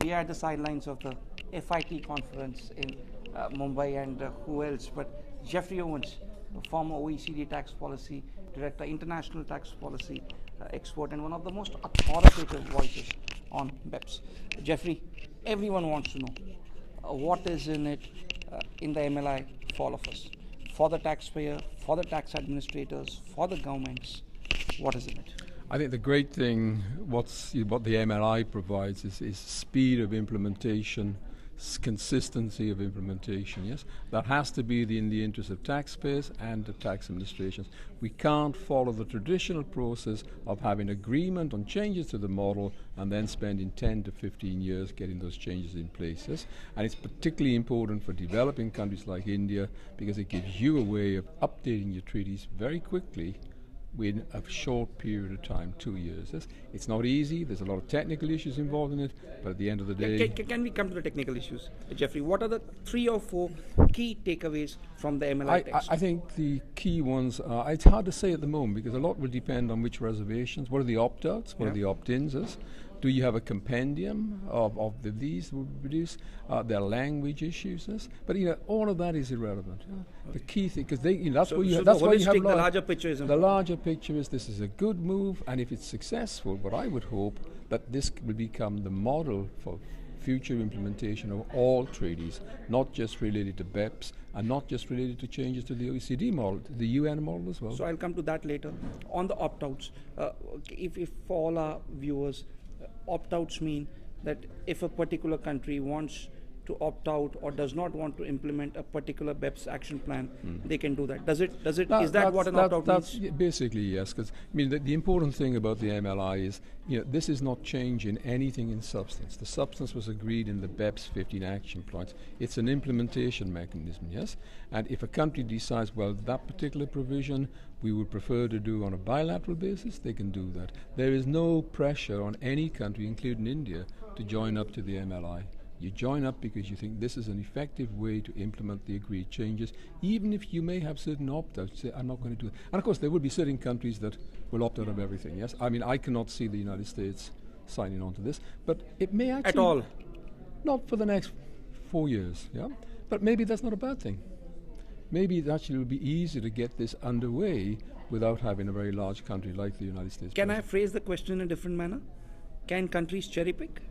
we are at the sidelines of the FIT conference in Mumbai, and who else but Jeffrey Owens, former OECD tax policy director, international tax policy expert, and one of the most authoritative voices on BEPS. Jeffrey, everyone wants to know what is in it in the MLI for all of us, for the taxpayer, for the tax administrators, for the governments. What is in it? I think the great thing, what the MLI provides is speed of implementation, consistency of implementation, yes? That has to be in the interest of taxpayers and the tax administrations. We can't follow the traditional process of having agreement on changes to the model and then spending 10 to 15 years getting those changes in place, yes? And it's particularly important for developing countries like India because it gives you a way of updating your treaties very quickly in a short period of time, 2 years. It's not easy, there's a lot of technical issues involved in it, but at the end of the day... Can we come to the technical issues, Jeffrey? What are the 3 or 4 key takeaways from the MLI text? I think the key ones are, it's hard to say at the moment because a lot will depend on which reservations, what are the opt-outs, what are the opt-ins. Do you have a compendium of these will be produced? There are language issues, but all of that is irrelevant. The key thing, because that's where you have the larger picture is important. The larger picture is this is a good move, and if it's successful, what I would hope that this will become the model for future implementation of all treaties, not just related to BEPS and not just related to changes to the OECD model, to the UN model as well. So I'll come to that later. On the opt-outs, if for all our viewers, opt-outs mean that if a particular country wants to opt out or does not want to implement a particular BEPS action plan, they can do that. Is that what an opt-out means? Basically, yes. Because the important thing about the MLI is, this is not changing anything in substance. The substance was agreed in the BEPS 15 action points. It's an implementation mechanism, yes. And if a country decides, well, that particular provision we would prefer to do on a bilateral basis, they can do that. There is no pressure on any country, including India, to join up to the MLI. You join up because you think this is an effective way to implement the agreed changes, even if you may have certain opt-outs. Say, I'm not going to do it. And of course, there will be certain countries that will opt out of everything, yes? I mean, I cannot see the United States signing on to this, but it may actually... At all? Not for the next 4 years, yeah? But maybe that's not a bad thing. Maybe it actually will be easier to get this underway without having a very large country like the United States. Can I phrase the question in a different manner? Can countries cherry pick?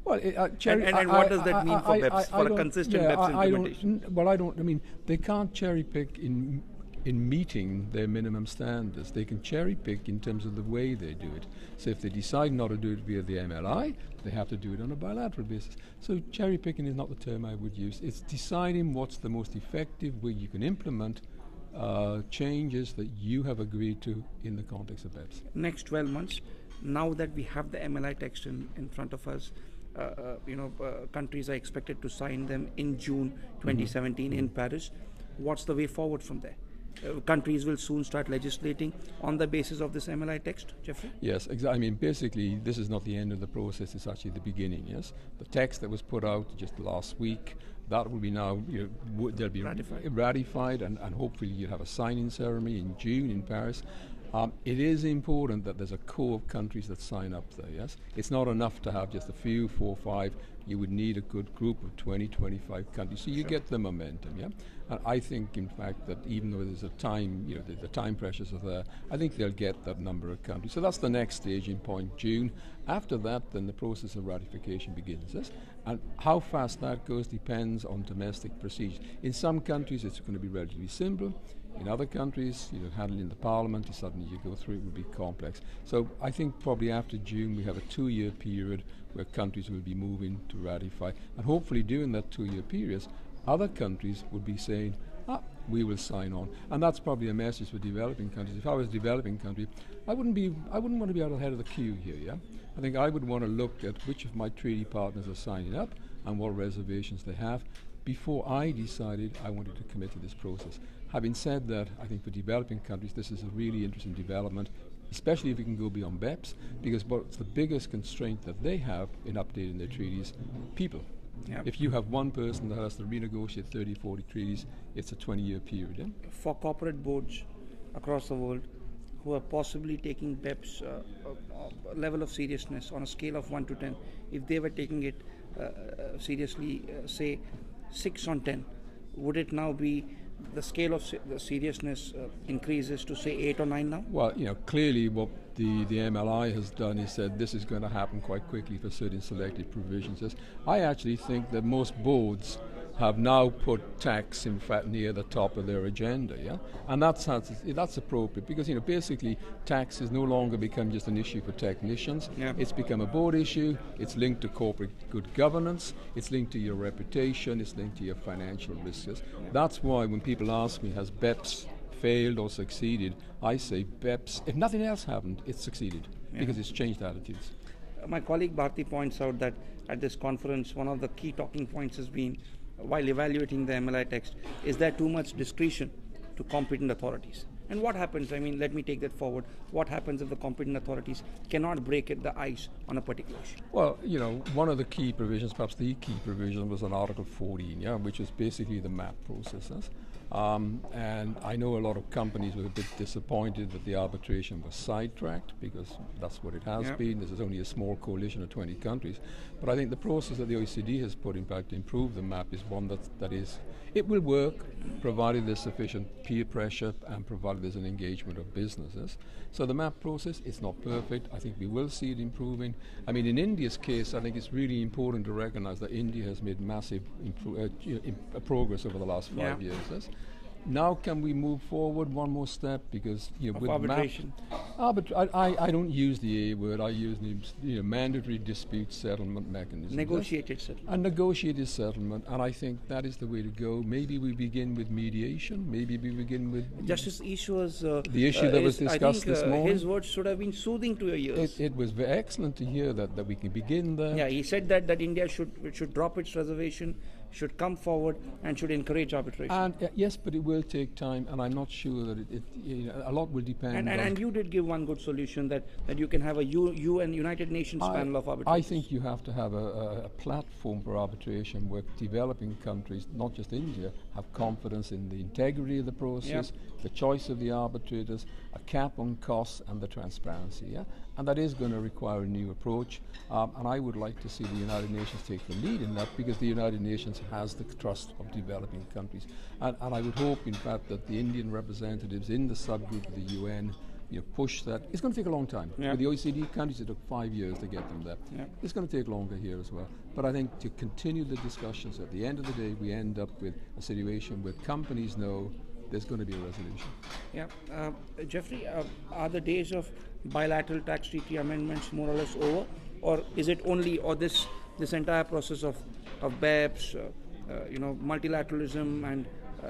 Well, and what does that mean for BEPS, for a consistent BEPS implementation? They can't cherry pick in meeting their minimum standards. They can cherry pick in terms of the way they do it. So if they decide not to do it via the MLI, they have to do it on a bilateral basis. So cherry picking is not the term I would use. It's deciding what's the most effective way you can implement changes that you have agreed to in the context of BEPS. Next 12 months, now that we have the MLI text in front of us, countries are expected to sign them in June 2017 in Paris. What's the way forward from there? Countries will soon start legislating on the basis of this MLI text, Jeffrey? Yes, exactly. I mean, basically, this is not the end of the process, it's actually the beginning, yes? The text that was put out just last week, that will be now, they'll be ratified and hopefully you'll have a signing ceremony in June in Paris. It is important that there's a core of countries that sign up there, yes? It's not enough to have just a few, 4 or 5. You would need a good group of 20, 25 countries. So you get the momentum, yeah? And I think, in fact, that even though there's a time, the time pressures are there, I think they'll get that number of countries. So that's the next staging point, June. After that, then the process of ratification begins, yes? And how fast that goes depends on domestic procedures. In some countries, it's going to be relatively simple. In other countries, handled in the parliament, suddenly you go through it will be complex. So I think probably after June we have a 2-year period where countries will be moving to ratify. And hopefully during that 2-year period, other countries will be saying, we will sign on. And that's probably a message for developing countries. If I was a developing country, I wouldn't want to be out ahead of the queue here, yeah? I think I would want to look at which of my treaty partners are signing up and what reservations they have before I decided I wanted to commit to this process. Having said that, I think for developing countries this is a really interesting development, especially if we can go beyond BEPS, because what's the biggest constraint that they have in updating their treaties? People. Yep. If you have one person that has to renegotiate 30, 40 treaties, it's a 20-year period. Yeah? For corporate boards across the world, who are possibly taking BEPS level of seriousness on a scale of 1 to 10, if they were taking it seriously, say 6 on 10, would it now be the scale of the seriousness increases to say 8 or 9 now? Well, clearly what the MLI has done is said this is going to happen quite quickly for certain selected provisions. Yes, I actually think that most boards have now put tax, in fact, near the top of their agenda, yeah, and that's appropriate because basically tax has no longer become just an issue for technicians. Yeah. It's become a board issue. It's linked to corporate good governance. It's linked to your reputation. It's linked to your financial risks. Yeah. That's why when people ask me, has BEPS failed or succeeded, I say BEPS, if nothing else happened, it's succeeded because it's changed attitudes. My colleague Bharti points out that at this conference, one of the key talking points has been, while evaluating the MLI text, is there too much discretion to competent authorities? And what happens, let me take that forward, what happens if the competent authorities cannot break the ice on a particular issue? Well, one of the key provisions, perhaps the key provision, was on Article 14, which is basically the MAP processes. And I know a lot of companies were a bit disappointed that the arbitration was sidetracked because that's what it has been. This is only a small coalition of 20 countries. But I think the process that the OECD has put in place to improve the MAP is one that is, it will work provided there's sufficient peer pressure and provided there's an engagement of businesses. So the MAP process, it's not perfect. I think we will see it improving. In India's case, I think it's really important to recognize that India has made massive progress over the last 5 years. Yes? Now can we move forward one more step because with arbitration? I don't use the A word. I use the mandatory dispute settlement mechanism. Negotiated settlement. A negotiated settlement, and I think that is the way to go. Maybe we begin with mediation. Maybe we begin with Justice Issua's the issue that was discussed this morning. His words should have been soothing to your ears. It was very excellent to hear that we can begin there. Yeah, he said that India should drop its reservation, should come forward and should encourage arbitration. And yes, but it will take time, and I'm not sure that a lot will depend. And you did give one good solution that you can have a UN United Nations panel of arbitration. I think you have to have a platform for arbitration where developing countries, not just India, have confidence in the integrity of the process, the choice of the arbitrators, a cap on costs, and the transparency. Yeah, and that is going to require a new approach. And I would like to see the United Nations take the lead in that because the United Nations has the trust of developing countries. And I would hope, in fact, that the Indian representatives in the subgroup of the UN push that. It's going to take a long time. Yeah. With the OECD countries, it took 5 years to get them there. Yeah. It's going to take longer here as well. But I think to continue the discussions, at the end of the day, we end up with a situation where companies know there's going to be a resolution. Yeah. Jeffrey, are the days of bilateral tax treaty amendments more or less over? Or is it only, or this entire process of BEPS, multilateralism and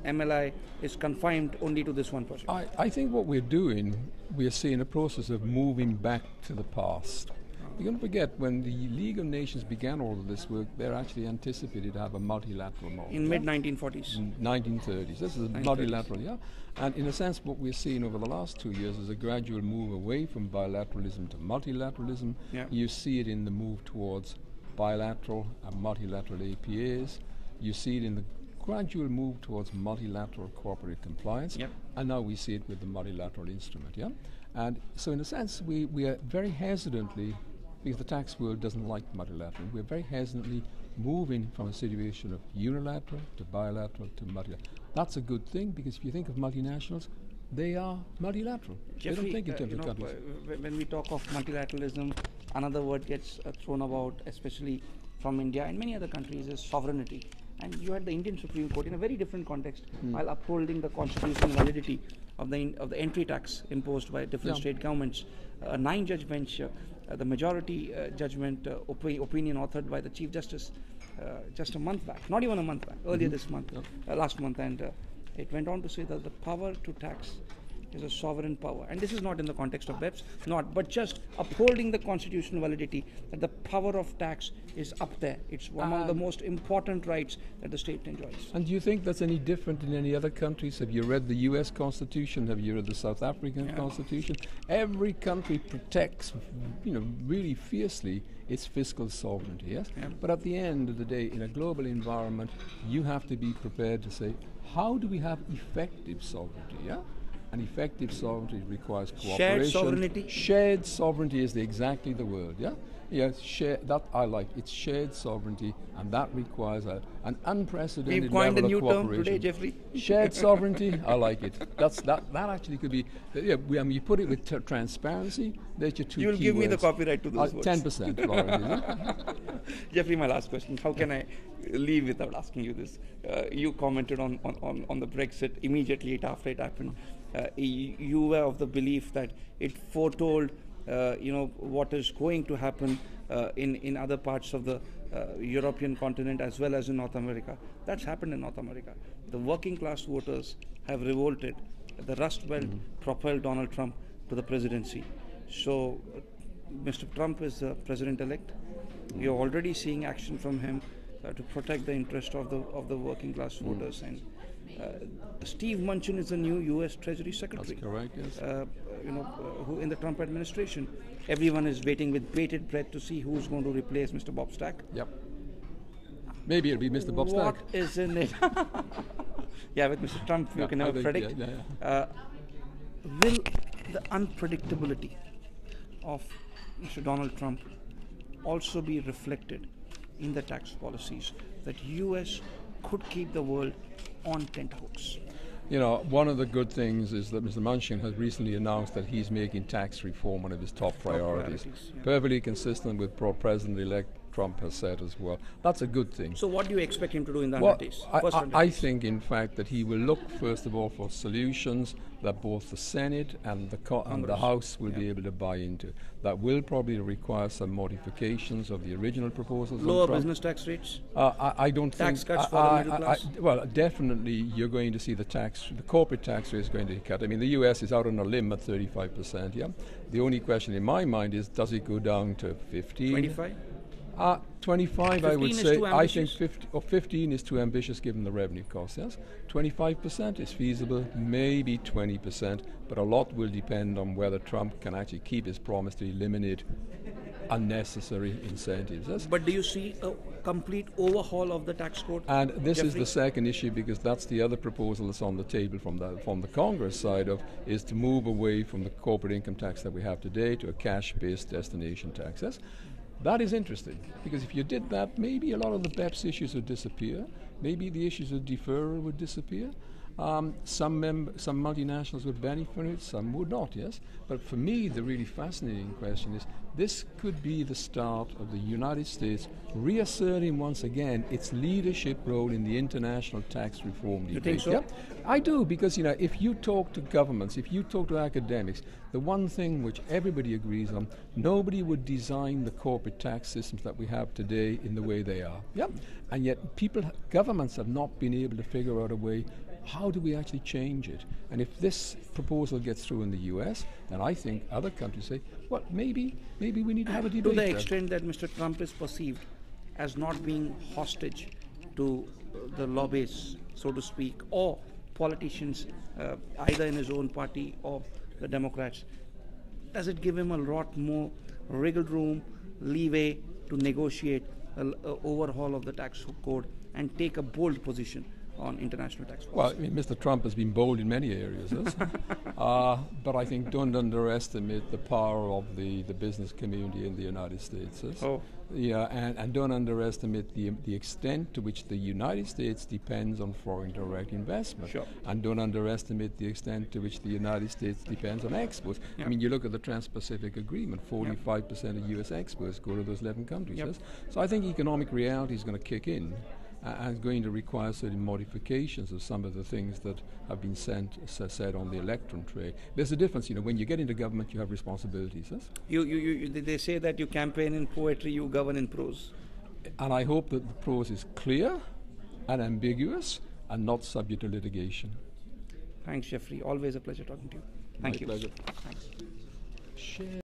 MLI is confined only to this one project? I think what we're doing, we're seeing a process of moving back to the past. You're going to forget, when the League of Nations began all of this work, they're actually anticipated to have a multilateral model. In mid-1940s? 1930s. This is a multilateral, yeah. And in a sense, what we're seeing over the last 2 years is a gradual move away from bilateralism to multilateralism. Yeah. You see it in the move towards bilateral and multilateral APAs. You see it in the gradual move towards multilateral corporate compliance. Yep. And now we see it with the multilateral instrument, yeah. And so in a sense, we are very hesitantly, because the tax world doesn't like multilateral, we're very hesitantly moving from a situation of unilateral to bilateral to multilateral. That's a good thing, because if you think of multinationals, they are multilateral. Jeffrey, they don't think in terms of countries. When we talk of multilateralism, another word gets thrown about, especially from India and many other countries, is sovereignty. And you had the Indian Supreme Court in a very different context, while upholding the constitutional validity of the entry tax imposed by different state governments. A 9-judge bench, the majority judgment opinion authored by the Chief Justice just a month back, not even a month back, earlier this month, last month, and it went on to say that the power to tax is a sovereign power. And this is not in the context of BEPS, but just upholding the constitutional validity that the power of tax is up there. It's one of the most important rights that the state enjoys. And do you think that's any different in any other countries? Have you read the US Constitution? Have you read the South African Constitution? Every country protects, really fiercely its fiscal sovereignty, yes? Yeah. But at the end of the day, in a global environment, you have to be prepared to say, how do we have effective sovereignty, yeah? and effective sovereignty requires cooperation. Shared sovereignty? Shared sovereignty is exactly the word, yeah? Yes, that I like. It's shared sovereignty, and that requires an unprecedented We've coined a level new of term cooperation. today, Jeffrey. Shared sovereignty, I like it. That actually could be. Yeah, I mean, you put it with transparency. There's your two You'll give me the keywords. copyright to those words. 10%, Lauren, is it? Jeffrey, my last question. How can I leave without asking you this? You commented on the Brexit immediately after it happened. You were of the belief that it foretold what is going to happen in other parts of the European continent as well as in North America. That's happened in North America. The working class voters have revolted. The Rust Belt propelled Donald Trump to the presidency. So Mr. Trump is the president-elect. You're already seeing action from him to protect the interest of the working class voters. And Steve Mnuchin is the new U.S. Treasury Secretary. That's correct, yes. Who in the Trump administration. Everyone is waiting with bated breath to see who's going to replace Mr. Bob Stack. Yep. Maybe it'll be Mr. Bob Stack. What is in it? Yeah, with Mr. Trump, you can never predict. Will the unpredictability of Mr. Donald Trump also be reflected in the tax policies that U.S. could keep the world on tenterhooks? You know, one of the good things is that Mr. Mnuchin has recently announced that he's making tax reform one of his top priorities. Yeah. Perfectly consistent with what President-elect Trump has said as well. That's a good thing. So what do you expect him to do in the Well, 100 days? I think, in fact, that he will look, first of all, for solutions that both the Senate and the House will be able to buy into. That will probably require some modifications of the original proposals. Lower business tax rates? I don't think... Tax cuts for the middle class? Well, definitely you're going to see the corporate tax rate is going to be cut. I mean, the US is out on a limb at 35%, yeah? The only question in my mind is, does it go down to 15? 25? 25, I would say. I think 15 is too ambitious given the revenue costs, yes? 25% is feasible, maybe 20%, but a lot will depend on whether Trump can actually keep his promise to eliminate unnecessary incentives. Yes? But do you see a complete overhaul of the tax code? And this Jeffrey? is the second issue, because that's the other proposal that's on the table from the Congress side is to move away from the corporate income tax that we have today to a cash-based destination tax. Yes? That is interesting, because if you did that, maybe a lot of the BEPS issues would disappear. Maybe the issues of deferral would disappear. Some multinationals would benefit from it, some would not, yes? But for me, the really fascinating question is, this could be the start of the United States reasserting once again its leadership role in the international tax reform debate. You think so? Yeah? I do, because if you talk to governments, if you talk to academics, the one thing which everybody agrees on, nobody would design the corporate tax systems that we have today in the way they are. Yeah? And yet governments have not been able to figure out a way, how do we actually change it? And if this proposal gets through in the US, then I think other countries say, well, maybe we need to have a debate. To the extent that Mr. Trump is perceived as not being hostage to the lobbyists, so to speak, or politicians, either in his own party or the Democrats, does it give him a lot more wriggle room, leeway to negotiate an overhaul of the tax code and take a bold position on international tax policy? Well, I mean, Mr. Trump has been bold in many areas, yes? But I think don't underestimate the power of the business community in the United States. Yes? Oh. Yeah, and don't underestimate the extent to which the United States depends on foreign direct investment. Sure. And don't underestimate the extent to which the United States depends on exports. Yep. I mean, you look at the Trans-Pacific Agreement, 45% of U.S. exports go to those 11 countries. Yep. Yes? So I think economic reality is going to kick in. And going to require certain modifications of some of the things that have been said on the electron tray. There's a difference, when you get into government, you have responsibilities. Yes? They say that you campaign in poetry, you govern in prose. And I hope that the prose is clear and ambiguous and not subject to litigation. Thanks, Jeffrey. Always a pleasure talking to you. Thank you. My pleasure. Thanks.